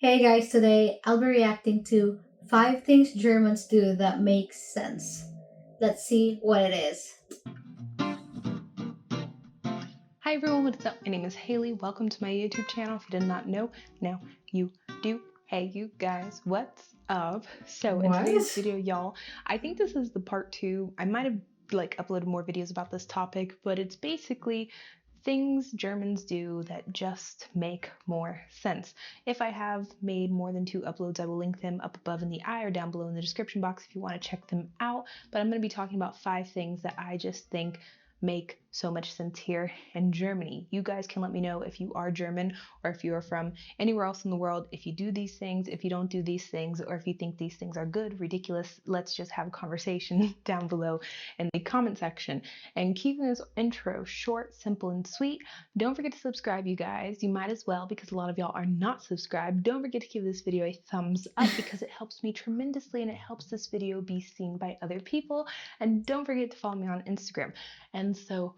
Hey guys, today I'll be reacting to 5 things Germans do that makes sense. Let's see what it is. Hi everyone, what's up? My name is Haley. Welcome to my YouTube channel. If you did not know, now you do. Hey you guys, what's up? So in What? today's video, y'all, I think this is the part 2. I might have uploaded more videos about this topic, but it's basically things Germans do that just make more sense. If I have made more than 2 uploads, I will link them up above in the eye or down below in the description box if you want to check them out. But I'm going to be talking about 5 things that I just think make so much sense here in Germany. You guys can let me know if you are German or if you are from anywhere else in the world, if you do these things, if you don't do these things, or if you think these things are good, ridiculous. Let's just have a conversation down below in the comment section. And keeping this intro short, simple, and sweet, don't forget to subscribe, you guys. You might as well, because a lot of y'all are not subscribed. Don't forget to give this video a thumbs up because it helps me tremendously and it helps this video be seen by other people. And don't forget to follow me on Instagram. And so,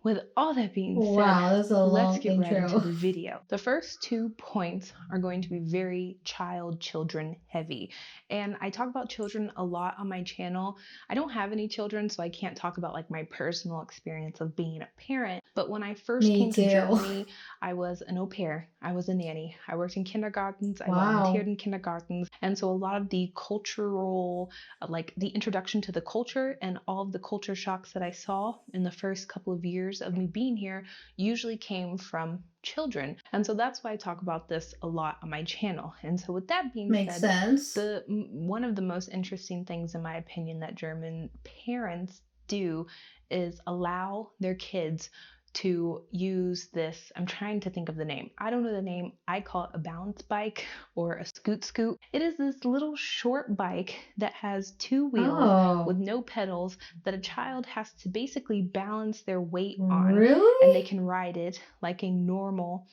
with all that being said, Wow, that's a let's long get right into intro. the video. The first 2 points are going to be very children heavy. And I talk about children a lot on my channel. I don't have any children, so I can't talk about my personal experience of being a parent. But when I first Me came to too. Germany, I was an au pair. I was a nanny. I worked in kindergartens. I volunteered Wow. in kindergartens. And so a lot of the cultural, the introduction to the culture and all of the culture shocks that I saw in the first couple of years of me being here usually came from children. And so that's why I talk about this a lot on my channel. And so with that being Makes said, sense. one of the most interesting things in my opinion that German parents do is allow their kids to use this. I'm trying to think of the name. I don't know the name. I call it a balance bike or a scoot. It is this little short bike that has 2 wheels with Oh, no pedals that a child has to basically balance their weight on, and they really? can ride it like a normal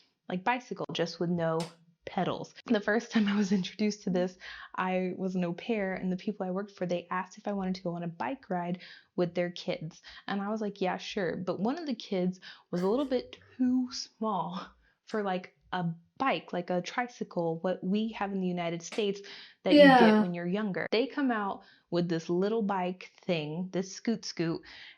bicycle, just with no pedals. The first time I was introduced to this, I was an au pair, and the people I worked for, they asked if I wanted to go on a bike ride with their kids. And I was like, yeah, sure. But one of the kids was a little bit too small for a bike, like a tricycle, what we have in the United States that you get Yeah. when you're younger. They come out with this little bike thing, this scoot,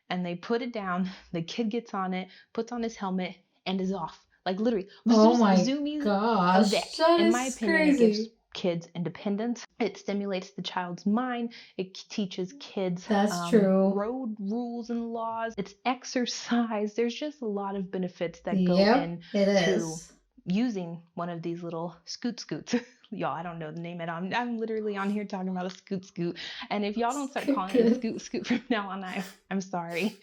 and they put it down. The kid gets on it, puts on his helmet, and is off. Like literally, Oh my zoomies gosh, away. that In my is opinion, it gives crazy. kids independence. It stimulates the child's mind. It teaches kids That's true. road rules and laws. It's exercise. There's just a lot of benefits that go Yep, it into is. using one of these little scoots. Y'all, I don't know the name of it. I'm literally on here talking about a scoot. And if y'all don't start Good, calling it good. a scoot from now on, I'm sorry.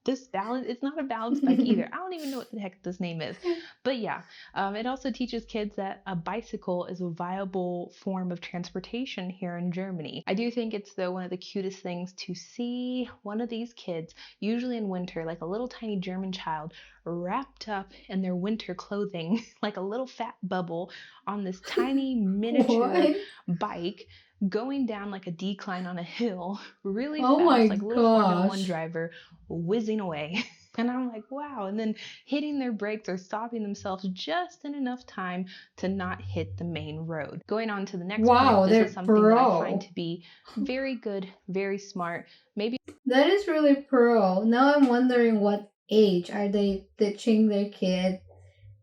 This balance, it's not a balance bike either. I don't even know what the heck this name is. But yeah, it also teaches kids that a bicycle is a viable form of transportation here in Germany. I do think it's though one of the cutest things to see one of these kids, usually in winter, like a little tiny German child, wrapped up in their winter clothing, like a little fat bubble, on this tiny miniature What? bike going down like a decline on a hill really Oh fast, my like a little Formula One gosh. driver whizzing away. And I'm like, wow. And then hitting their brakes or stopping themselves just in enough time to not hit the main road. Going on to the next point, Wow, this is they're something that I find pro. to be very good, very smart. Maybe That is really pro. Now I'm wondering what age are they teaching their kid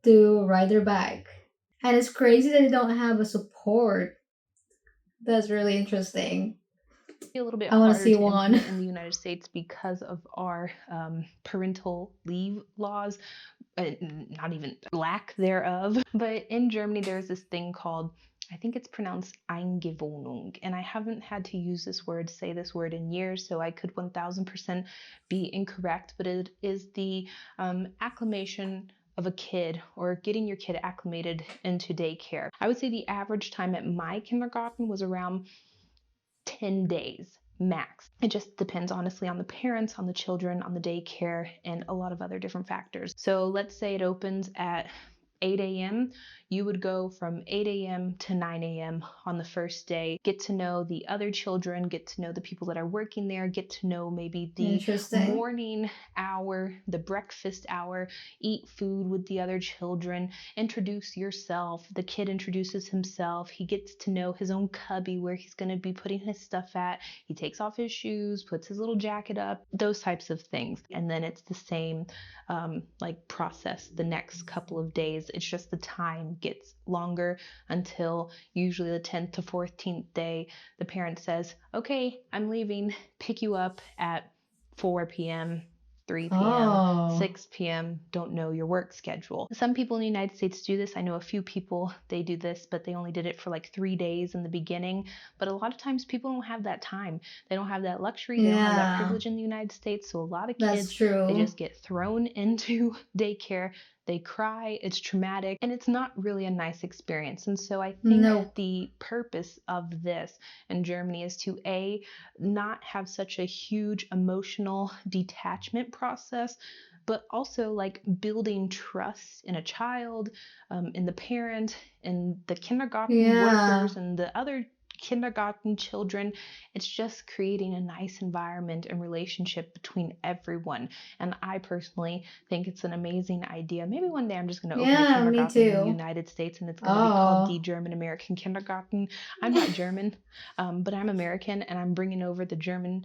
to ride their bike? And it's crazy that they don't have a support. That's really interesting. a little bit I want to harder see to one. implement in the United States because of our parental leave laws, not even lack thereof. But in Germany, there's this thing called, I think it's pronounced Eingewohnung, and I haven't had to use this word, say this word in years, so I could 1000% be incorrect, but it is the acclimation of a kid or getting your kid acclimated into daycare. I would say the average time at my kindergarten was around 10 days max. It just depends honestly on the parents, on the children, on the daycare, and a lot of other different factors. So let's say it opens at 8 a.m. You would go from 8 a.m. to 9 a.m. on the first day, get to know the other children, get to know the people that are working there, get to know maybe the Interesting. morning hour, the breakfast hour, eat food with the other children, introduce yourself. The kid introduces himself. He gets to know his own cubby where he's going to be putting his stuff at. He takes off his shoes, puts his little jacket up, those types of things. And then it's the same like process the next couple of days. It's just the time gets longer until usually the 10th to 14th day, the parent says, okay, I'm leaving, pick you up at 4 p.m., 3 p.m., Oh, 6 p.m., don't know your work schedule. Some people in the United States do this. I know a few people, they do this, but they only did it for like 3 days in the beginning. But a lot of times people don't have that time. They don't have that luxury. They don't have that yeah, privilege in the United States. So a lot of that's kids, they true. just get thrown into daycare. They cry, it's traumatic, and it's not really a nice experience. And so I think Nope. the purpose of this in Germany is to not have such a huge emotional detachment process, but also like building trust in a child, in the parent, in the kindergarten Yeah. workers, and the other kindergarten children. It's just creating a nice environment and relationship between everyone. And I personally think it's an amazing idea. Maybe one day I'm just going to open a Yeah, me kindergarten in the too. United States and it's going to be called the Oh. German American Kindergarten. I'm not German, but I'm American and I'm bringing over the German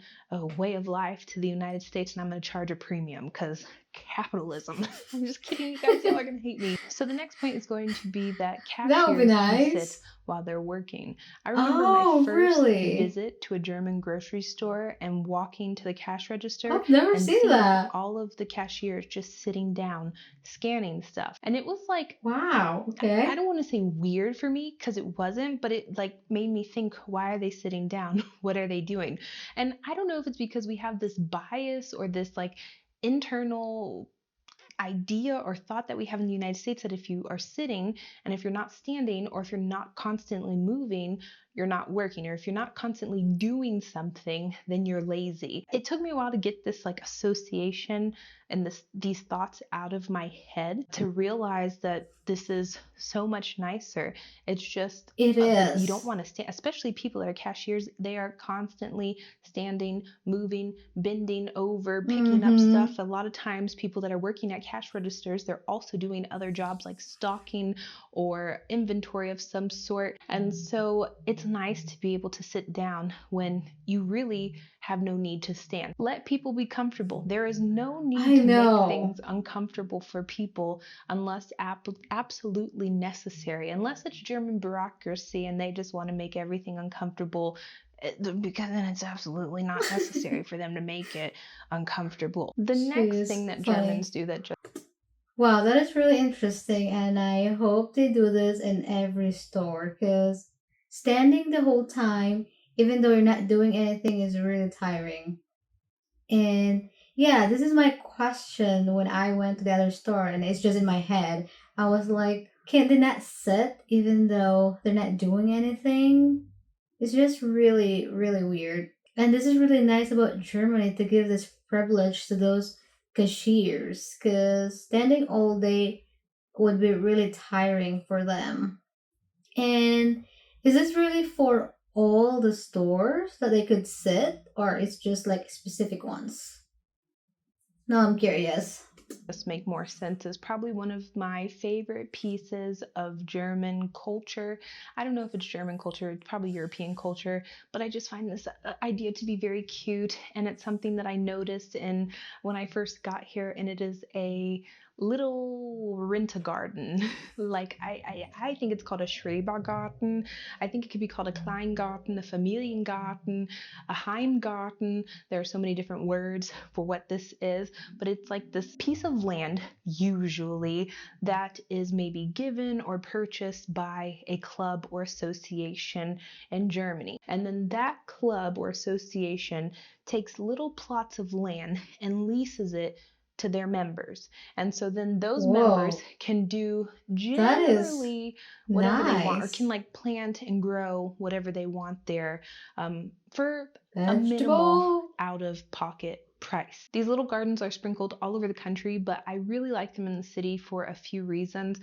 way of life to the United States, and I'm going to charge a premium because capitalism. I'm just kidding, you guys. Y'all are going to hate me. So the next point is going to be that That would be cashiers can sit nice. while they're working. I remember my Oh, first really? visit to a German grocery store and walking to the cash register I've never and seen seeing that. all of the cashiers just sitting down scanning stuff. And it was like, Wow, I okay. don't want to say weird for me because it wasn't, but it like made me think, why are they sitting down? What are they doing? And I don't know if it's because we have this bias or this like internal idea or thought that we have in the United States that if you are sitting and if you're not standing or if you're not constantly moving, you're not working, or if you're not constantly doing something, then you're lazy. It took me a while to get this like association and these thoughts out of my head to realize that this is so much nicer. It's just It you don't is. want to stand, especially people that are cashiers. They are constantly standing, moving, bending over, picking up Mm-hmm. stuff. A lot of times, people that are working at cash registers, they're also doing other jobs like stocking or inventory of some sort. And so it's nice to be able to sit down when you really have no need to stand. Let people be comfortable. There is no need I to make things know. uncomfortable for people unless absolutely necessary, unless it's German bureaucracy and they just want to make everything uncomfortable, because then it's absolutely not necessary for them to make it uncomfortable. The next thing She's that Germans funny. do that just Wow, that is really interesting, and I hope they do this in every store because standing the whole time, even though you're not doing anything, is really tiring. And yeah, this is my question when I went to the other store, and it's just in my head. I was like, can they not sit even though they're not doing anything? It's just really, really weird. And this is really nice about Germany to give this privilege to those cashiers because standing all day would be really tiring for them. And is this really for all the stores that they could sit, or it's just like specific ones? No, I'm curious. make more sense is probably one of my favorite pieces of German culture. I don't know if it's German culture, it's probably European culture, but I just find this idea to be very cute, and it's something that I noticed in when I first got here, and it is a little rent-a-garden. Like I think it's called a Schrebergarten. I think it could be called a Kleingarten, a Familiengarten, a Heimgarten. There are so many different words for what this is, but it's like this piece of land, usually, that is maybe given or purchased by a club or association in Germany. And then that club or association takes little plots of land and leases it to their members. And so then those members Whoa, can do that is generally whatever they want, or can nice. like plant and grow whatever they want there, for a minimal Vegetable? out of pocket price. These little gardens are sprinkled all over the country, but I really like them in the city for a few reasons.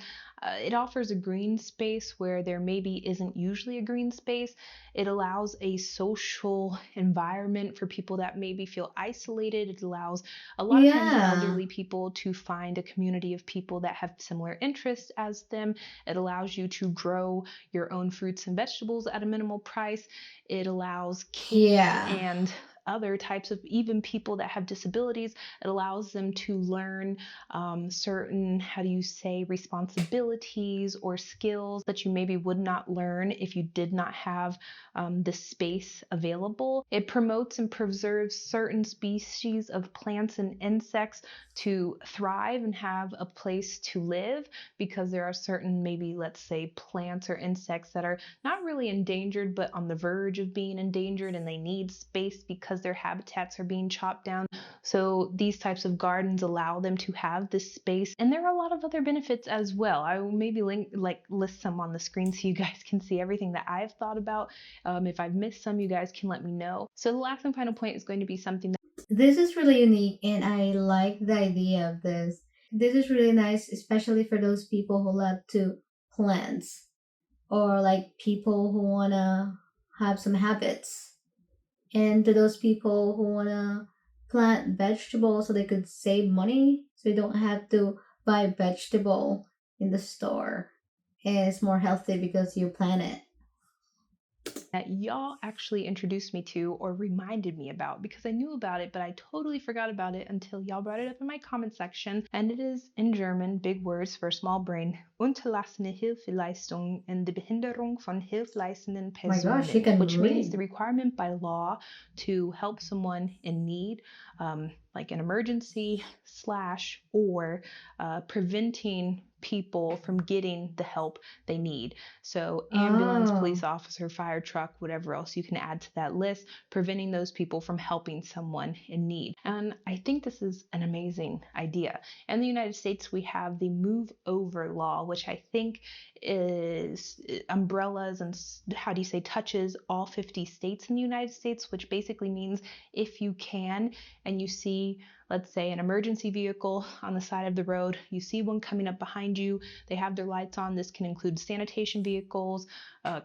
It offers a green space where there maybe isn't usually a green space. It allows a social environment for people that maybe feel isolated. It allows a lot of times Yeah. elderly people to find a community of people that have similar interests as them. It allows you to grow your own fruits and vegetables at a minimal price. It allows kids Yeah. and other types of even people that have disabilities. It allows them to learn certain, how do you say, responsibilities or skills that you maybe would not learn if you did not have the space available. It promotes and preserves certain species of plants and insects to thrive and have a place to live, because there are certain, maybe let's say, plants or insects that are not really endangered but on the verge of being endangered, and they need space because their habitats are being chopped down. So these types of gardens allow them to have this space, and there are a lot of other benefits as well. I will maybe list some on the screen so you guys can see everything that I've thought about. If I've missed some, you guys can let me know. So the last and final point is going to be something that This is really unique and I like the idea of this. This is really nice, especially for those people who love to plants or like people who want to have some habits. And to those people who want to plant vegetables so they could save money so they don't have to buy vegetable in the store. And it's more healthy because you plant it. y'all actually introduced me to or reminded me about, because I knew about it, but I totally forgot about it until y'all brought it up in my comment section. And it is in German, big words for a small brain: Unterlassene Hilfeleistung und die Behinderung von hilfleistenden My gosh, she Personen, can which means the read. requirement by law to help someone in need, like an emergency slash or preventing people from getting the help they need. So ambulance, police Oh, officer, fire truck, whatever else you can add to that list, preventing those people from helping someone in need. And I think this is an amazing idea. In the United States, we have the move over law, which I think is umbrellas and, how do you say, touches all 50 states in the United States, which basically means if you can and you see, let's say, an emergency vehicle on the side of the road, you see one coming up behind you, they have their lights on. This can include sanitation vehicles,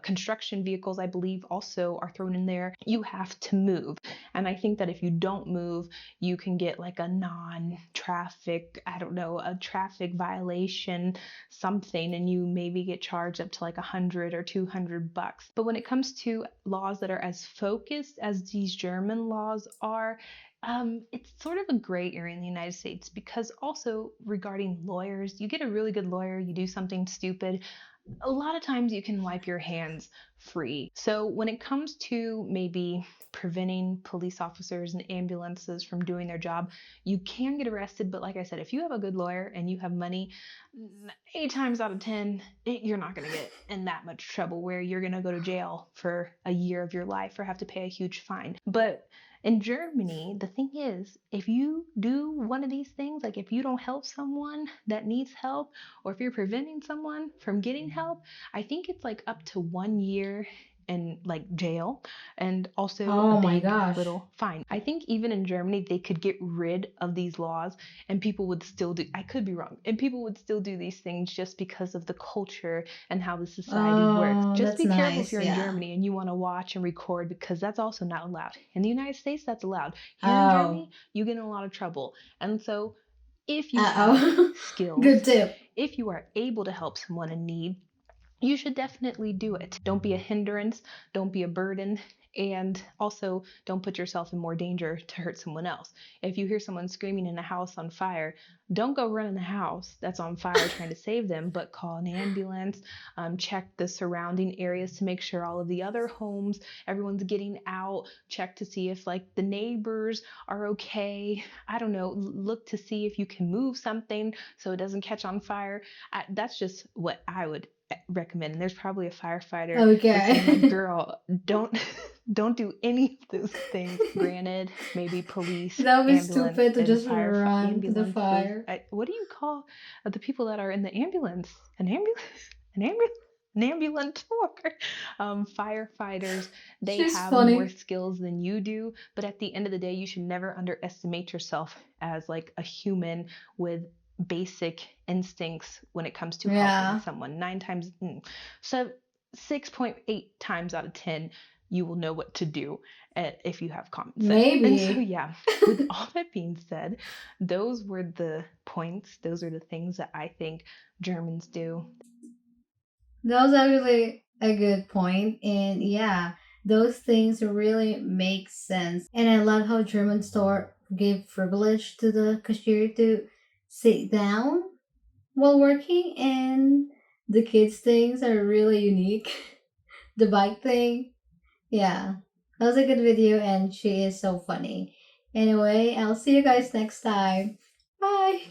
construction vehicles, I believe, also are thrown in there. You have to move. And I think that if you don't move, you can get like a non-traffic, I don't know, a traffic violation, something, and you maybe get charged up to like 100 or 200 bucks. But when it comes to laws that are as focused as these German laws are, it's sort of a gray area in the United States, because also regarding lawyers, you get a really good lawyer, you do something stupid, a lot of times you can wipe your hands free. So when it comes to maybe preventing police officers and ambulances from doing their job, you can get arrested. But like I said, if you have a good lawyer and you have money, 8 times out of 10, you're not going to get in that much trouble where you're going to go to jail for a year of your life or have to pay a huge fine. But in Germany, the thing is, if you do one of these things, like if you don't help someone that needs help, or if you're preventing someone from getting help, I think it's like up to 1 year in like jail, and also a oh my big gosh. little fine. I think even in Germany they could get rid of these laws and people would still do, I could be wrong, and people would still do these things just because of the culture and how the society works. Oh, Just that's be careful if nice. you're in Yeah. Germany and you want to watch and record, because that's also not allowed. In the United States that's allowed. Here in Oh. Germany you get in a lot of trouble. And so if you Uh have oh. Good skills, tip. if you are able to help someone in need, you should definitely do it. Don't be a hindrance, don't be a burden, and also don't put yourself in more danger to hurt someone else. If you hear someone screaming in a house on fire, don't go run in the house that's on fire trying to save them, but call an ambulance. Check the surrounding areas to make sure all of the other homes, everyone's getting out. Check to see if like the neighbors are okay. I don't know, look to see if you can move something so it doesn't catch on fire. That's just what I would recommend. And there's probably a firefighter listening like, Okay. girl, don't don't do any of those things. Granted, maybe police, That would be ambulance, stupid to and just fire run to the ambulances. fire. What do you call the people that are in the ambulance? An ambulance? An ambulance? an ambulance for. Firefighters, they She's have more funny. skills than you do, but at the end of the day, you should never underestimate yourself as like a human with basic instincts when it comes to helping Yeah, someone. So 6.8 times out of 10, you will know what to do if you have common sense. And so, maybe. yeah, with all that being said, those were the points, those are the things that I think Germans do. That was actually a good point, and yeah, those things really make sense. And I love how German store give privilege to the cashier to sit down while working, and the kids things are really unique. The bike thing, yeah, that was a good video, and she is so funny. Anyway, I'll see you guys next time. Bye.